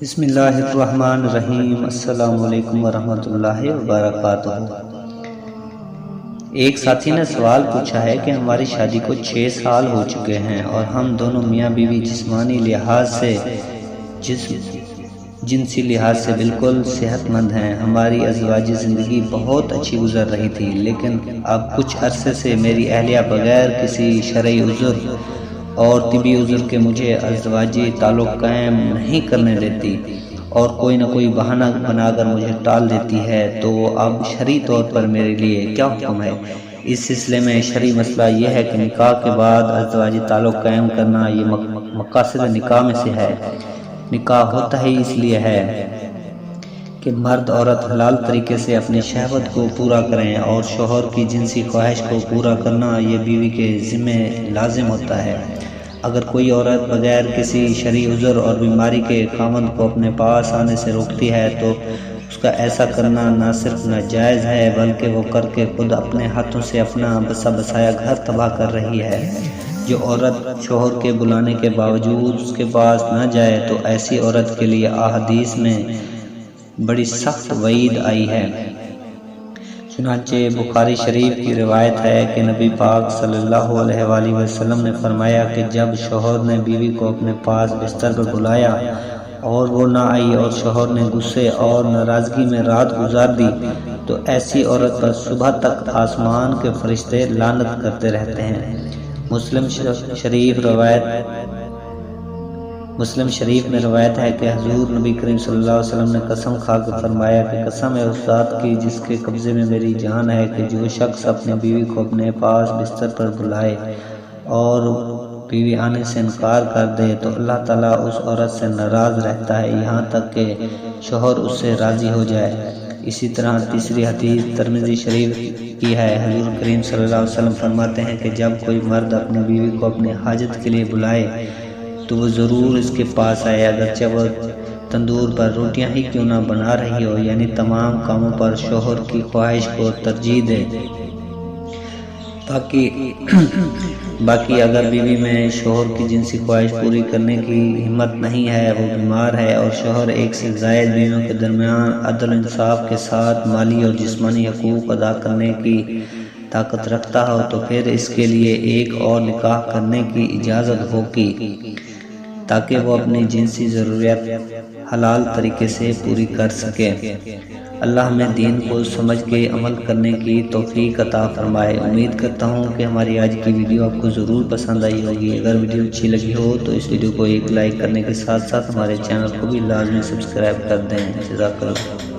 بسم اللہ الرحمن الرحیم۔ السلام علیکم ورحمۃ اللہ وبرکاتہ۔ ایک ساتھی نے سوال پوچھا ہے کہ ہماری شادی کو 6 سال ہو چکے ہیں اور ہم دونوں میاں بیوی جسمانی لحاظ سے جنسی لحاظ سے بالکل صحت مند ہیں۔ ہماری ازدواجی زندگی بہت اچھی گزر رہی تھی، لیکن اب کچھ عرصے سے میری اہلیہ بغیر کسی شرعی عذر اور طبی عذر کے مجھے ازدواجی تعلق قائم نہیں کرنے دیتی اور کوئی نہ کوئی بہانہ بنا کر مجھے ٹال دیتی ہے۔ تو اب شرعی طور پر میرے لیے کیا حکم ہے؟ اس سلسلے میں شرعی مسئلہ یہ ہے کہ نکاح کے بعد ازدواجی تعلق قائم کرنا یہ مقاصد نکاح میں سے ہے۔ نکاح ہوتا ہی اس لیے ہے کہ مرد عورت حلال طریقے سے اپنی شہوت کو پورا کریں، اور شوہر کی جنسی خواہش کو پورا کرنا یہ بیوی کے ذمہ لازم ہوتا ہے۔ اگر کوئی عورت بغیر کسی شرعی عذر اور بیماری کے خاوند کو اپنے پاس آنے سے روکتی ہے تو اس کا ایسا کرنا نہ صرف ناجائز ہے بلکہ وہ کر کے خود اپنے ہاتھوں سے اپنا بسا بسایا گھر تباہ کر رہی ہے۔ جو عورت شوہر کے بلانے کے باوجود اس کے پاس نہ جائے تو ایسی عورت کے لیے احادیث میں بڑی سخت وعید آئی ہے۔ چنانچہ بخاری شریف کی روایت ہے کہ نبی پاک صلی اللہ علیہ وآلہ وسلم نے فرمایا کہ جب شوہر نے بیوی کو اپنے پاس بستر پر بلایا اور وہ نہ آئی اور شوہر نے غصے اور ناراضگی میں رات گزار دی تو ایسی عورت پر صبح تک آسمان کے فرشتے لعنت کرتے رہتے ہیں۔ مسلم شریف میں روایت ہے کہ حضور نبی کریم صلی اللہ علیہ وسلم نے قسم کھا کے فرمایا کہ قسم ہے اس ذات کی جس کے قبضے میں میری جان ہے کہ جو شخص اپنی بیوی کو اپنے پاس بستر پر بلائے اور بیوی آنے سے انکار کر دے تو اللہ تعالیٰ اس عورت سے ناراض رہتا ہے یہاں تک کہ شوہر اس سے راضی ہو جائے۔ اسی طرح تیسری حدیث ترمذی شریف کی ہے۔ حضور کریم صلی اللہ علیہ وسلم فرماتے ہیں کہ جب کوئی مرد اپنی بیوی کو اپنی حاجت کے لیے بلائے تو وہ ضرور اس کے پاس آئے، اگرچہ وہ تندور پر روٹیاں ہی کیوں نہ بنا رہی ہو، یعنی تمام کاموں پر شوہر کی خواہش کو ترجیح دے۔ باقی اگر بیوی میں شوہر کی جنسی خواہش پوری کرنے کی ہمت نہیں ہے، وہ بیمار ہے اور شوہر ایک سے زائد بیویوں کے درمیان عدل و انصاف کے ساتھ مالی اور جسمانی حقوق ادا کرنے کی طاقت رکھتا ہو تو پھر اس کے لیے ایک اور نکاح کرنے کی اجازت ہوگی تاکہ وہ اپنی جنسی ضروریات حلال طریقے سے پوری کر سکے۔ اللہ ہمیں دین کو سمجھ کے عمل کرنے کی توفیق عطا فرمائے۔ امید کرتا ہوں کہ ہماری آج کی ویڈیو آپ کو ضرور پسند آئی ہوگی۔ اگر ویڈیو اچھی لگی ہو تو اس ویڈیو کو ایک لائک کرنے کے ساتھ ساتھ ہمارے چینل کو بھی لازمی سبسکرائب کر دیں۔ جزاک اللہ۔